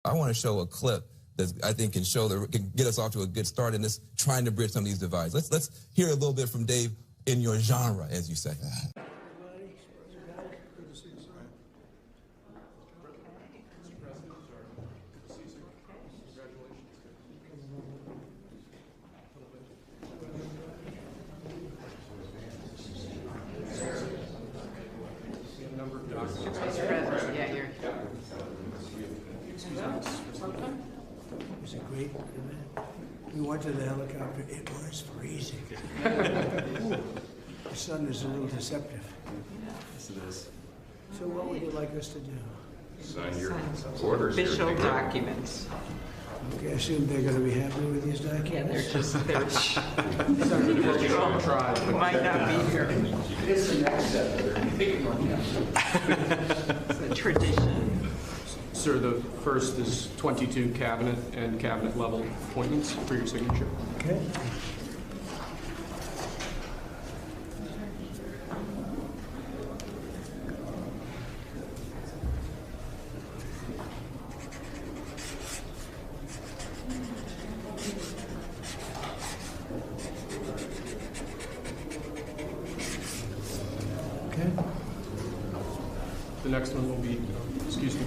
I want to show a clip that I think can get us off to a good start in this, trying to bridge some of these divides. Let's hear a little bit from Dave in your genre, as you say. Was it great? We went to the helicopter. It was freezing. The sun is a little deceptive. Yes, it is. So what would you like us to do? Sign your orders. Official documents. Okay, I assume they're going to be happy with these documents? Yeah, we might not be here. It's the next step. It's a tradition. Sir, the first is 22 cabinet and cabinet level appointments for your signature. Okay. The next one will be, excuse me,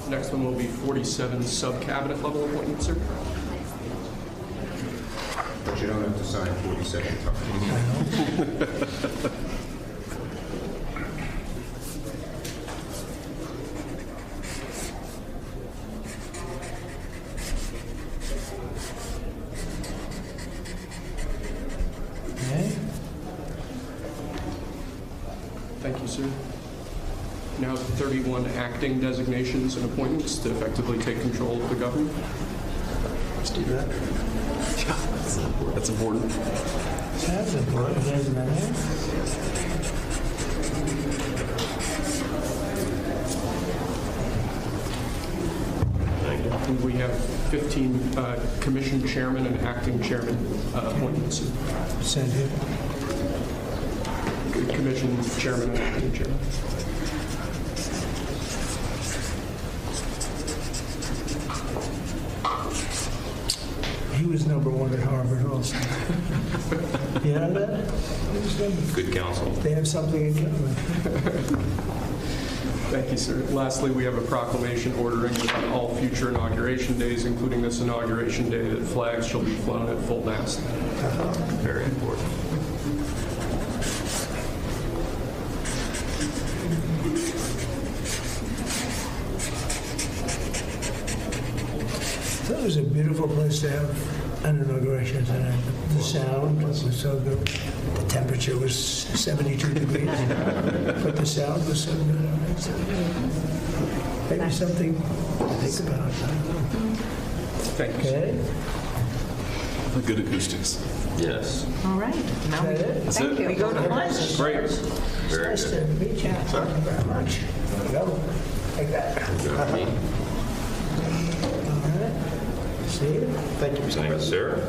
the next one will be 47 sub-cabinet level appointments, sir. But you don't have to sign 47 times. Thank you, sir. Now 31 acting designations and appointments to effectively take control of the government. Let's do that. Yeah, that's important. That's important, isn't it? And we have 15 commission chairman and acting chairman appointments. Send him. Commission chairman and acting chairman. He was #1 at Harvard also. You know that? Good counsel. They have something in common. Thank you, sir. Lastly, we have a proclamation ordering that on all future inauguration days, including this inauguration day, that flags shall be flown at full mast. Very important. That was a beautiful place to have an inauguration tonight. The sound was so good. The temperature was 72 degrees, but the sound was so good. Maybe something to think about. Thank you, sir. Okay? Good acoustics. Yes. All right. Now That's thank it. you. We go to lunch. Great. Very Nice good. to meet you. Thank you very much. There you go. Take that. All right. See you. Thank you, Mr. President.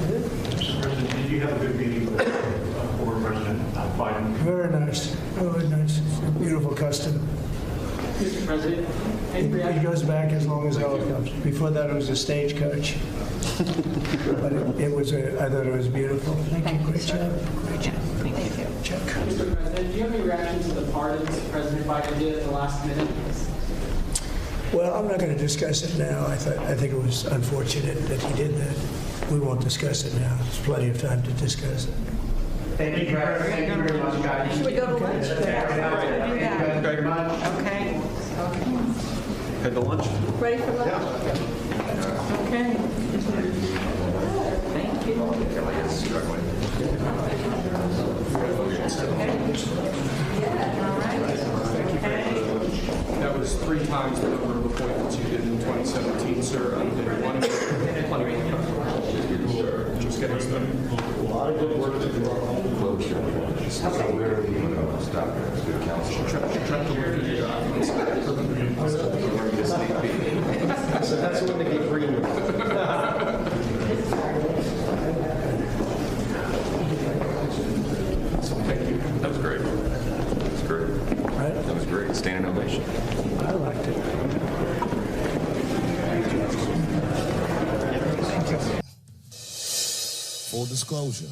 Mr. President, did you have a good meeting with former President Biden? Very nice. Very nice. Beautiful custom. Mr. President, It goes back as long as helicopters. Before that, it was a stagecoach. But it was, I thought it was beautiful. Thank you. Great job. Great job. Thank you. Check. Mr. President, do you have any reaction to the pardons President Biden did at the last minute? Well, I'm not going to discuss it now. I think it was unfortunate that he did that. We won't discuss it now. There's plenty of time to discuss it. Thank you, President. Thank you very much, guys. Should we go to lunch? Thank you very much. Okay. Head to lunch. Ready for lunch? Okay. Thank you. All right. Okay. That was 3 times the number of appointments you did in 2017, sir. I did one. Plenty of time. Just getting started. A lot of good work to do. So where are we going to stop here? Good counsel. Try to work through your documents. So that's when they get green. Thank you. That was great. That was great. Right? That was great. Standing ovation. I liked it. Full disclosure.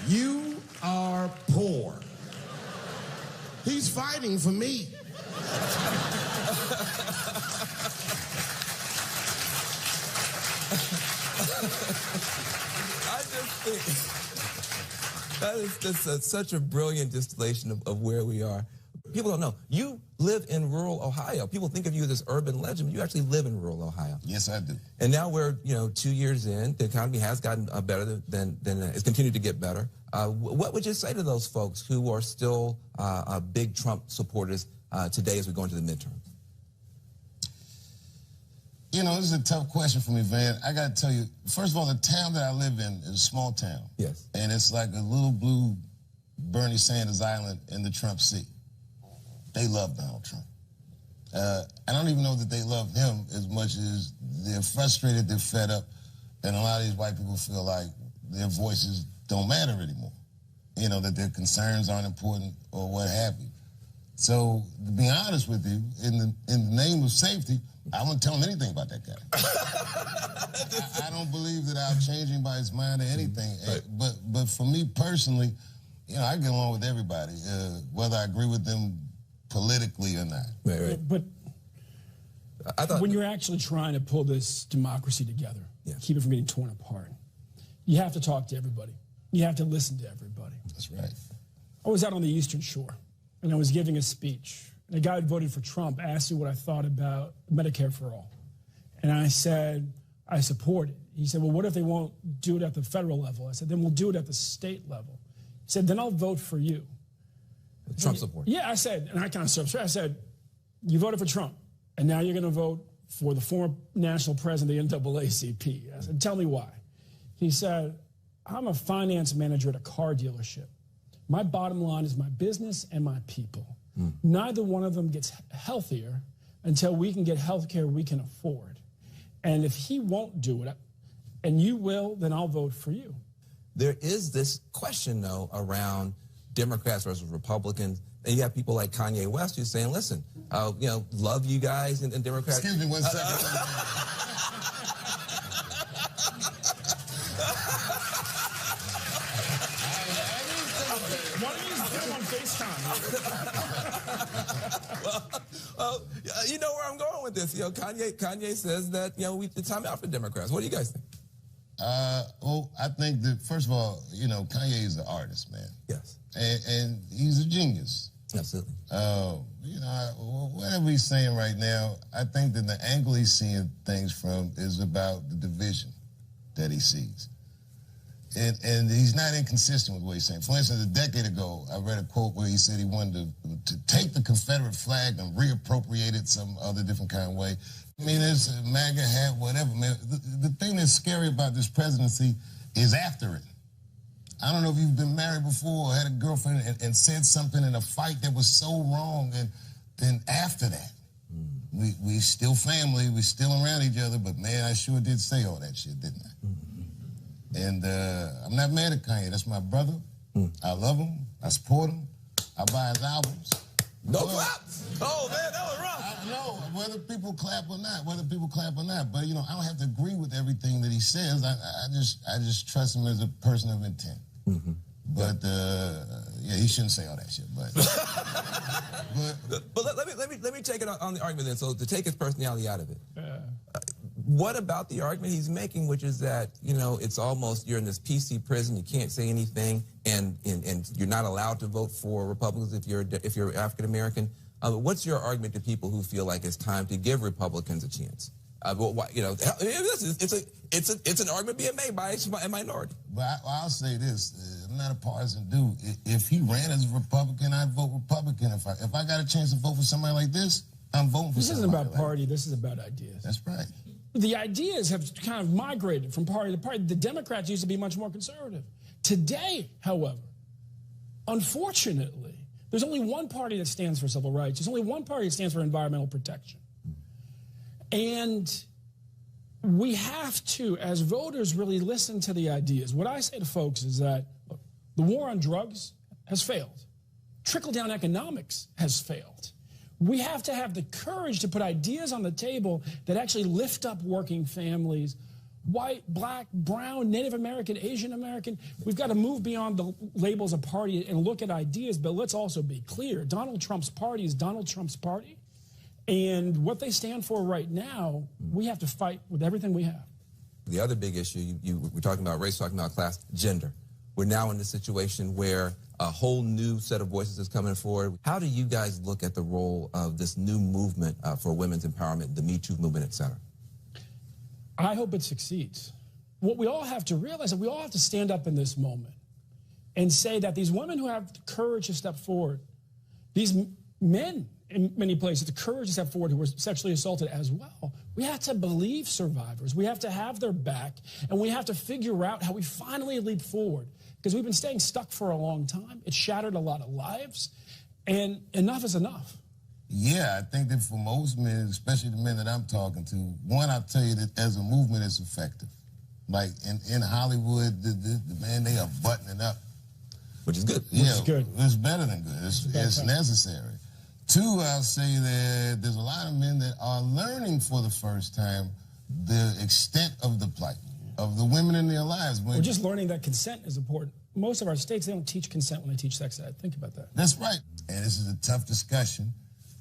You are poor. He's fighting for me. I just think that is just such a brilliant distillation of where we are. People don't know. You live in rural Ohio. People think of you as this urban legend. You actually live in rural Ohio. Yes, I do. And now we're, 2 years in. The economy has gotten better than it's continued to get better. What would you say to those folks who are still big Trump supporters today as we go into the midterms? This is a tough question for me, Van. I got to tell you, first of all, the town that I live in is a small town. Yes. And it's like a little blue Bernie Sanders island in the Trump Sea. They love Donald Trump. I don't even know that they love him as much as they're frustrated, they're fed up, and a lot of these white people feel like their voices don't matter anymore. That their concerns aren't important or what have you. So, to be honest with you, in the name of safety, I won't tell him anything about that guy. I don't believe that I'll change him by his mind or anything. Right. But for me personally, I get along with everybody, whether I agree with them politically or not. Right. But I thought when you're actually trying to pull this democracy together, keep it from getting torn apart, you have to talk to everybody. You have to listen to everybody. That's right. I was out on the Eastern Shore, and I was giving a speech. And a guy who voted for Trump asked me what I thought about Medicare for all. And I said, I support it. He said, well, what if they won't do it at the federal level? I said, then we'll do it at the state level. He said, then I'll vote for you. Trump support. Yeah, I said, and I kind of started. I said, you voted for Trump, and now you're going to vote for the former national president of the NAACP. I said, tell me why. He said, I'm a finance manager at a car dealership. My bottom line is my business and my people. Neither one of them gets healthier until we can get health care we can afford. And if he won't do it, and you will, then I'll vote for you. There is this question, though, around Democrats versus Republicans. And you have people like Kanye West who's saying, listen, love you guys and Democrats. Excuse me 1 second. Why don't you put him on FaceTime? Well, you know where I'm going with this. Kanye says that, it's time out for Democrats. What do you guys think? Well, I think that, first of all, Kanye is an artist, man. Yes. And he's a genius. Absolutely. Whatever he's saying right now, I think that the angle he's seeing things from is about the division that he sees. And he's not inconsistent with what he's saying. For instance, a decade ago, I read a quote where he said he wanted to take the Confederate flag and reappropriate it some other different kind of way. I mean, there's a MAGA hat, whatever, man. The thing that's scary about this presidency is after it. I don't know if you've been married before or had a girlfriend and said something in a fight that was so wrong, and then after that, we still family, we still around each other, but man, I sure did say all that shit, didn't I? And I'm not mad at Kanye. That's my brother. I love him. I support him. I buy his albums. No claps. Oh, man, that was rough. I know, whether people clap or not, But, I don't have to agree with everything that he says. I just trust him as a person of intent. But, he shouldn't say all that shit, But let me take it on the argument then. So to take his personality out of it. What about the argument he's making, which is that, it's almost you're in this PC prison, you can't say anything, and you're not allowed to vote for Republicans if you're African American. What's your argument to people who feel like it's time to give Republicans a chance? It's an argument being made by a minority. But I'll say this: I'm not a partisan dude. If he ran as a Republican, I'd vote Republican. If I got a chance to vote for somebody like this, I'm voting for. This isn't about party. This is about ideas. That's right. The ideas have kind of migrated from party to party. The Democrats used to be much more conservative. Today, however, unfortunately, there's only one party that stands for civil rights. There's only one party that stands for environmental protection. And we have to, as voters, really listen to the ideas. What I say to folks is that, look, the war on drugs has failed. Trickle-down economics has failed. We have to have the courage to put ideas on the table that actually lift up working families, white, black, brown, Native American, Asian American. We've got to move beyond the labels of party and look at ideas, but let's also be clear. Donald Trump's party is Donald Trump's party, and what they stand for right now, we have to fight with everything we have. The other big issue, we're talking about race, talking about class, gender. We're now in this situation where a whole new set of voices is coming forward. How do you guys look at the role of this new movement for women's empowerment, the Me Too movement, et cetera? I hope it succeeds. What we all have to realize is we all have to stand up in this moment and say that these women who have the courage to step forward, these men in many places, the courage to step forward who were sexually assaulted as well, we have to believe survivors. We have to have their back, and we have to figure out how we finally leap forward. Because we've been staying stuck for a long time. It shattered a lot of lives, and enough is enough. Yeah, I think that for most men, especially the men that I'm talking to, one, I'll tell you that as a movement, it's effective. Like in Hollywood, the man, they are buttoning up. Which is good. Yeah, Which is good. It's better than good. It's necessary. Two, I'll say that there's a lot of men that are learning for the first time the extent of the plight of the women in their lives. We're just learning that consent is important. Most of our states, they don't teach consent when they teach sex ed. Think about that. That's right. And this is a tough discussion,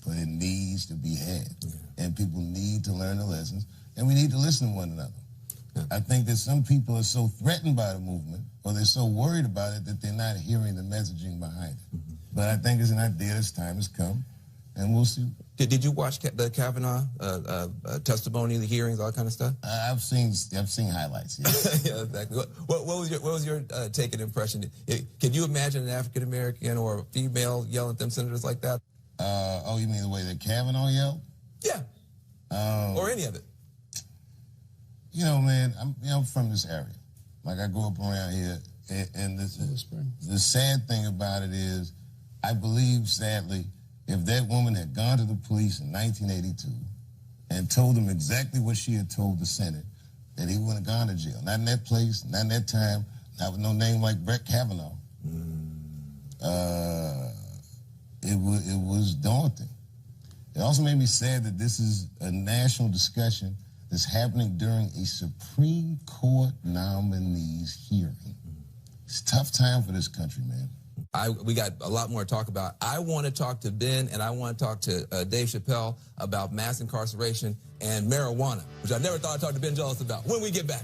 but it needs to be had. Yeah. And people need to learn the lessons, and we need to listen to one another. Yeah. I think that some people are so threatened by the movement, or they're so worried about it, that they're not hearing the messaging behind it. Mm-hmm. But I think it's an idea, this time has come, and we'll see. Did you watch the Kavanaugh testimony, the hearings, all that kind of stuff? I've seen highlights. Yes. Yeah, exactly. What was your take and impression? Can you imagine an African American or a female yelling at them senators like that? Oh, you mean the way that Kavanaugh yelled? Yeah. Or any of it. You know, man, I'm from this area. Like, I grew up around here, and the sad thing about it is, I believe, sadly, if that woman had gone to the police in 1982 and told them exactly what she had told the Senate, that he wouldn't have gone to jail. Not in that place, not in that time, not with no name like Brett Kavanaugh. It was daunting. It also made me sad that this is a national discussion that's happening during a Supreme Court nominee's hearing. It's a tough time for this country, man. We got a lot more to talk about. I want to talk to Ben, and I want to talk to Dave Chappelle about mass incarceration and marijuana, which I never thought I'd talk to Ben Jealous about when we get back.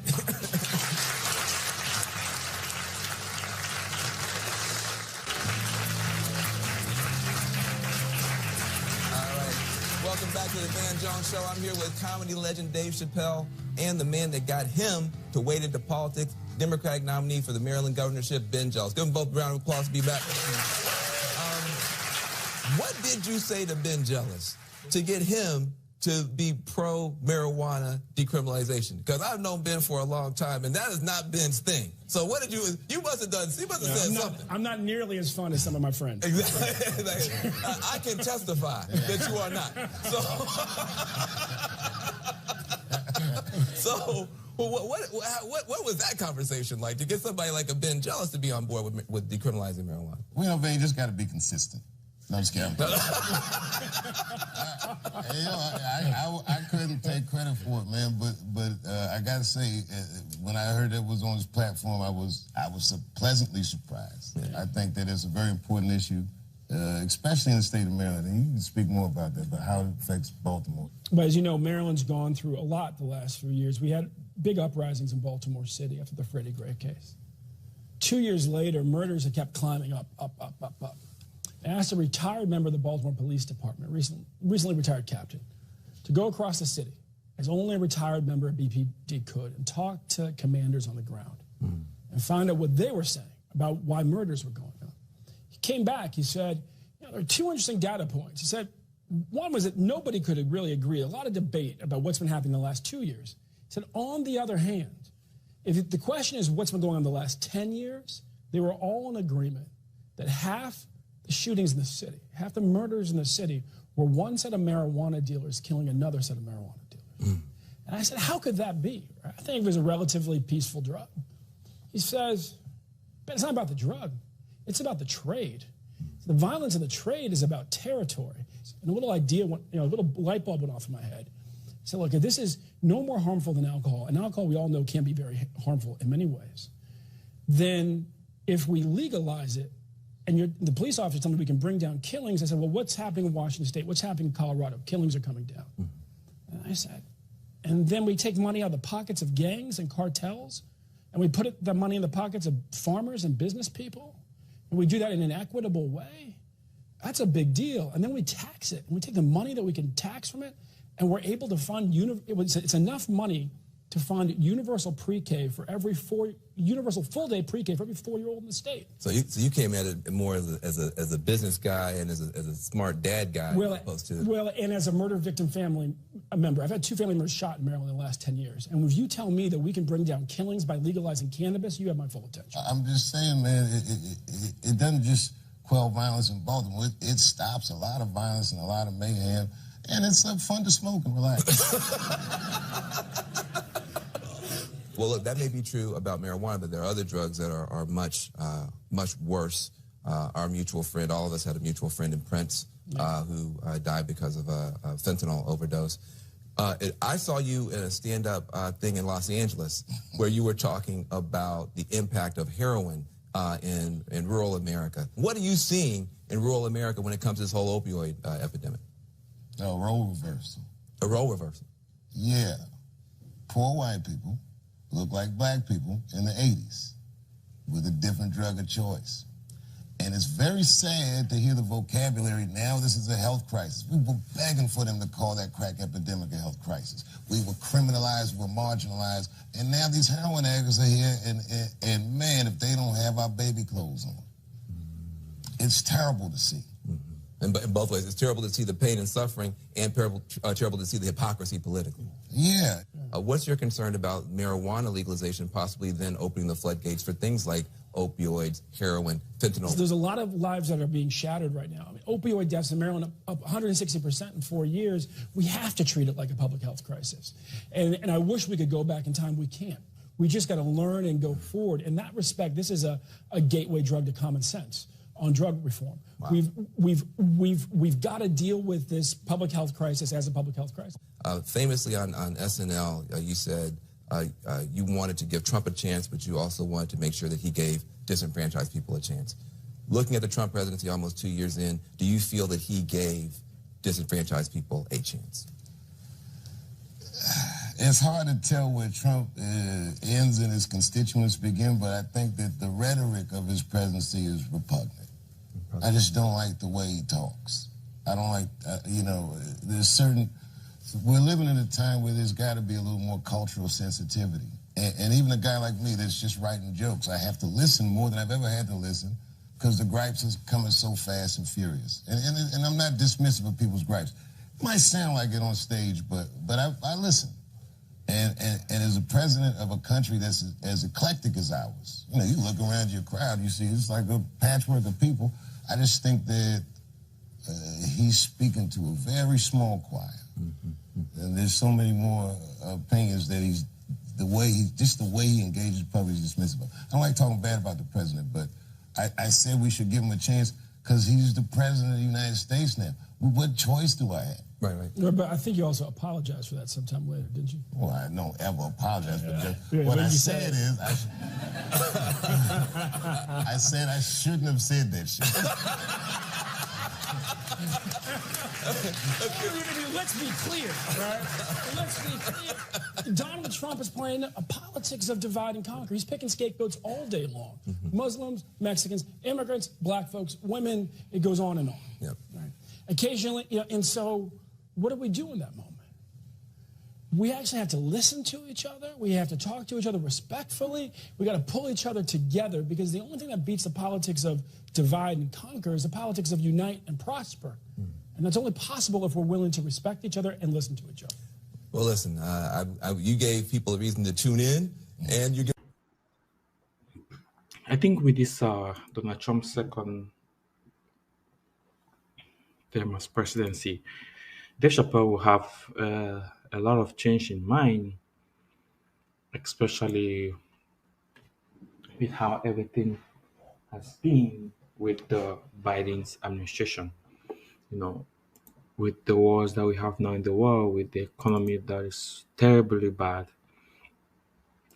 Welcome back to the Van Jones Show. I'm here with comedy legend Dave Chappelle and the man that got him to wade into politics, Democratic nominee for the Maryland governorship, Ben Jealous. Give them both a round of applause to be back. What did you say to Ben Jealous to get him to be pro-marijuana decriminalization? Because I've known Ben for a long time, and that is not Ben's thing. So what did you must have done, you must have said something. I'm not nearly as fun as some of my friends. Exactly. I can testify that you are not. So what was that conversation like to get somebody like a Ben Jealous to be on board with decriminalizing marijuana? Well, you know, Ben, you just got to be consistent. No, I'm just kidding. I couldn't take credit for it, man. But I got to say, when I heard it was on his platform, I was pleasantly surprised. Yeah. I think that it's a very important issue, especially in the state of Maryland. And you can speak more about that, but how it affects Baltimore. But as you know, Maryland's gone through a lot the last few years. We had big uprisings in Baltimore City after the Freddie Gray case. 2 years later, murders have kept climbing up. I asked a retired member of the Baltimore Police Department, recently retired captain, to go across the city, as only a retired member of BPD could, and talk to commanders on the ground and find out what they were saying about why murders were going on. He came back, he said, there are two interesting data points. He said, one was that nobody could really agree, a lot of debate about what's been happening in the last 2 years. He said, on the other hand, if the question is what's been going on in the last 10 years, they were all in agreement that half the shootings in the city, half the murders in the city were one set of marijuana dealers killing another set of marijuana dealers. And I said, how could that be? I think it was a relatively peaceful drug. He says, but it's not about the drug. It's about the trade. The violence of the trade is about territory. And a little idea, a little light bulb went off in my head. I said, look, this is no more harmful than alcohol, and alcohol we all know can be very harmful in many ways, then if we legalize it, and the police officer told me we can bring down killings, I said, well, what's happening in Washington State? What's happening in Colorado? Killings are coming down. And I said, and then we take money out of the pockets of gangs and cartels, and we put the money in the pockets of farmers and business people, and we do that in an equitable way. That's a big deal. And then we tax it, and we take the money that we can tax from it, and we're able to fund, it's enough money to fund universal pre-K for every universal full-day pre-K for every 4-year-old in the state. So you came at it more as a business guy and as a smart dad guy, as opposed to... Well, and as a murder victim family member. I've had 2 family members shot in Maryland in the last 10 years. And if you tell me that we can bring down killings by legalizing cannabis, you have my full attention. I'm just saying, man, it doesn't just quell violence in Baltimore. It stops a lot of violence and a lot of mayhem. And it's fun to smoke and relax. Well, look, that may be true about marijuana, but there are other drugs that are much worse. Our mutual friend, all of us had a mutual friend in Prince who died because of a fentanyl overdose. I saw you in a stand-up thing in Los Angeles where you were talking about the impact of heroin in rural America. What are you seeing in rural America when it comes to this whole opioid epidemic? A role reversal. A role reversal? Yeah. Poor white people look like black people in the 80s with a different drug of choice. And it's very sad to hear the vocabulary, now this is a health crisis. We were begging for them to call that crack epidemic a health crisis. We were criminalized, we were marginalized, and now these heroin addicts are here, and man, if they don't have our baby clothes on, it's terrible to see. In both ways. It's terrible to see the pain and suffering, and terrible to see the hypocrisy politically. Yeah. What's your concern about marijuana legalization possibly then opening the floodgates for things like opioids, heroin, fentanyl? There's a lot of lives that are being shattered right now. I mean, opioid deaths in Maryland up 160% in 4 years. We have to treat it like a public health crisis. And I wish we could go back in time. We can't. We just got to learn and go forward. In that respect, this is a gateway drug to common sense on drug reform. Wow. We've got to deal with this public health crisis as a public health crisis. Famously on SNL, you said you wanted to give Trump a chance, but you also wanted to make sure that he gave disenfranchised people a chance. Looking at the Trump presidency almost 2 years in, do you feel that he gave disenfranchised people a chance? It's hard to tell where Trump ends and his constituents begin, but I think that the rhetoric of his presidency is repugnant. I just don't like the way he talks. I don't like, we're living in a time where there's got to be a little more cultural sensitivity. And even a guy like me that's just writing jokes, I have to listen more than I've ever had to listen because the gripes is coming so fast and furious. And I'm not dismissive of people's gripes. It might sound like it on stage, but I listen. And as a president of a country that's as eclectic as ours, you look around your crowd, you see it's like a patchwork of people. I just think that he's speaking to a very small choir. And there's so many more opinions that the way he engages public is dismissive. I don't like talking bad about the president, but I said we should give him a chance because he's the president of the United States now. What choice do I have? Right. No, but I think you also apologized for that sometime later, didn't you? Well, I don't ever apologize for that. What I said is, I said I shouldn't have said that shit. Let's be clear, right? Let's be clear. Donald Trump is playing a politics of divide and conquer. He's picking scapegoats all day long. Muslims, Mexicans, immigrants, black folks, women, it goes on and on. Yep. Right? Occasionally, and so what do we do in that moment? We actually have to listen to each other. We have to talk to each other respectfully. We got to pull each other together because the only thing that beats the politics of divide and conquer is the politics of unite and prosper. And that's only possible if we're willing to respect each other and listen to each other. Well, listen, you gave people a reason to tune in, and you. I think with this Donald Trump's second term as presidency, Dave Chappelle will have a lot of change in mind, especially with how everything has been with the Biden's administration. with the wars that we have now in the world, with the economy that is terribly bad,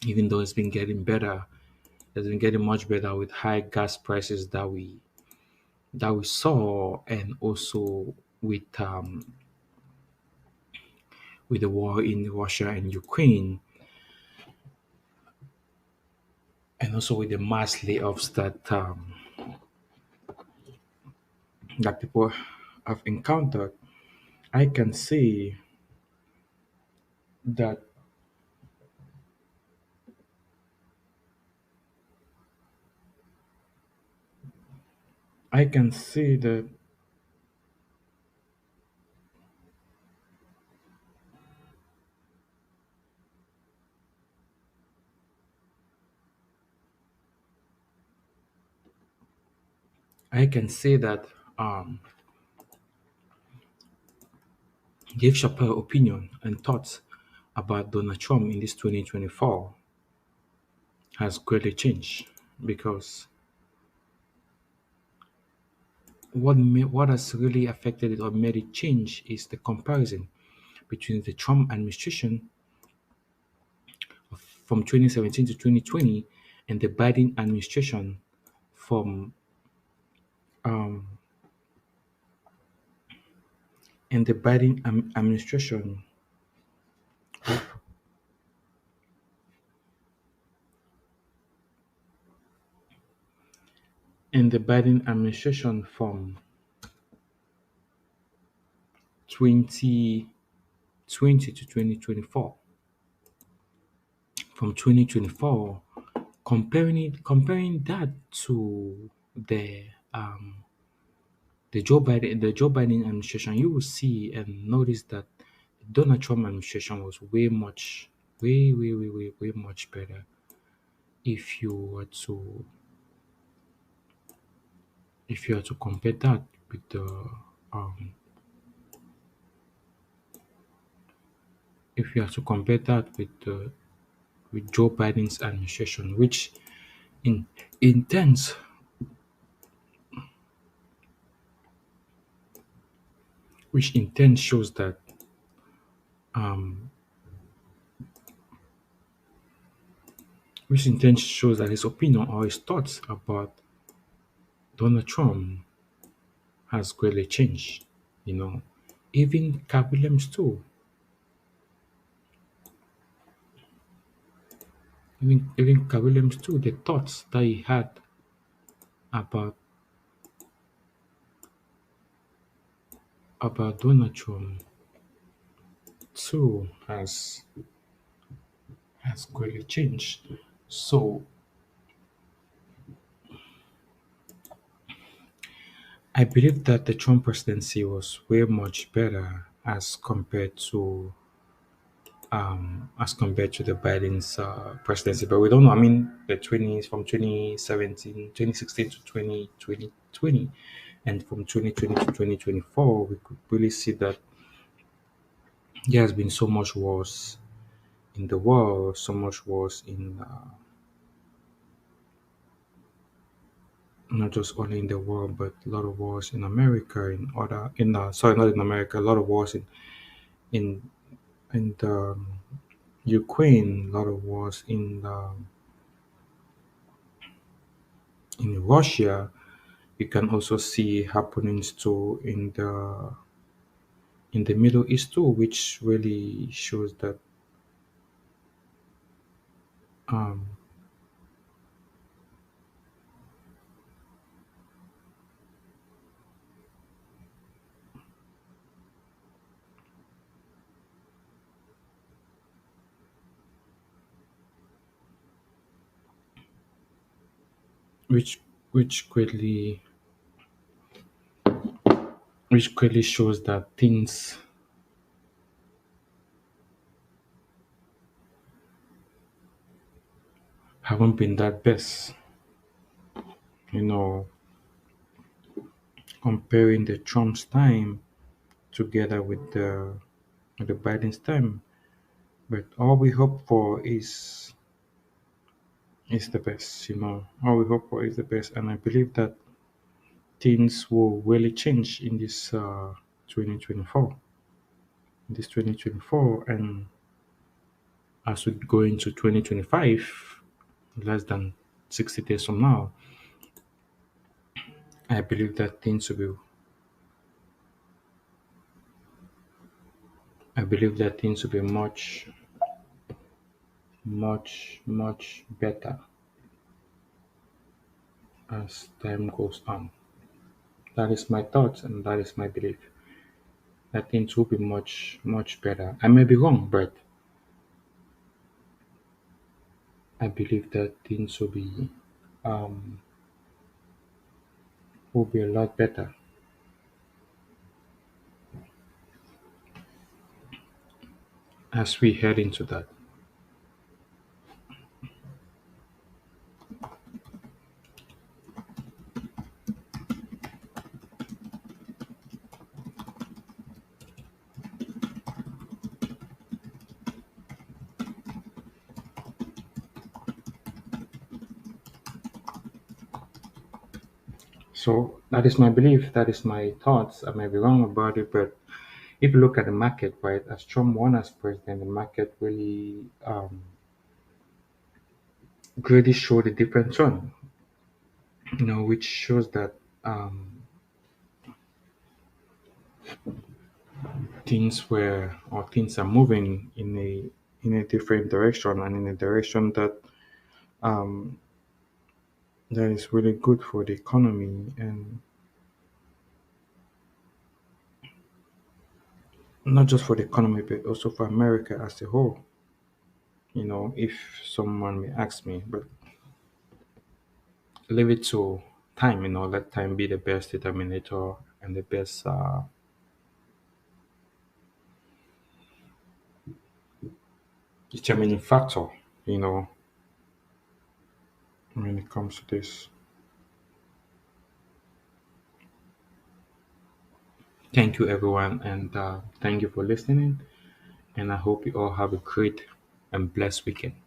even though it's been getting better, it's been getting much better with high gas prices that we saw, and also with the war in Russia and Ukraine, and also with the mass layoffs that people have encountered. I can say that I can say that I can say that Dave Chappelle opinion and thoughts about Donald Trump in this 2024 has greatly changed, because what has really affected it or made it change is the comparison between the Trump administration from 2017 to 2020 and the Biden administration from um, and the Biden administration from 2020 to 2024. From 2024, comparing that to the um, the Joe Biden administration, you will see and notice that the Donald Trump administration was way much better. If you were to compare that with the um, if you are to compare that with Joe Biden's administration, in intends which intent shows that um, his opinion or his thoughts about Donald Trump has greatly changed. You know, even Cat Williams too. Even Cat Williams too. The thoughts that he had about Donald Trump too has greatly changed. So I believe that the Trump presidency was way much better as compared to the Biden's presidency. But we don't know. I mean, the 20s from 2017, 2016 to 2020, and from 2020 to 2024, we could really see that there has been so much wars in the world, so much wars in not just only in the world, but a lot of wars in America, sorry, not in America, a lot of wars in in the Ukraine, a lot of wars in Russia. You can also see happenings too in the Middle East too, which really shows that um, which which greatly shows that things haven't been that best. You know, comparing the Trump's time together with the Biden's time. But all we hope for is the best. You know, all we hope for is the best, and I believe that things will really change in this 2024. This 2024, and as we go into 2025, less than 60 days from now, I believe that things will be. I believe that things will be much, much better as time goes on. That is my thoughts and that is my belief. That things will be much better. I may be wrong, but I believe that things um, will be a lot better as we head into that. So that is my belief. That is my thoughts. I may be wrong about it, but if you look at the market, right, as Trump won as president, the market really showed a different tone, which shows that things are moving in a different direction and in a direction um, that is really good for the economy and not just for the economy but also for America as a whole. If someone may ask me, but leave it to time. Let time be the best determinator and the best determining factor. You know, when it comes to this. Thank you, everyone, and thank you for listening. And I hope you all have a great and blessed weekend.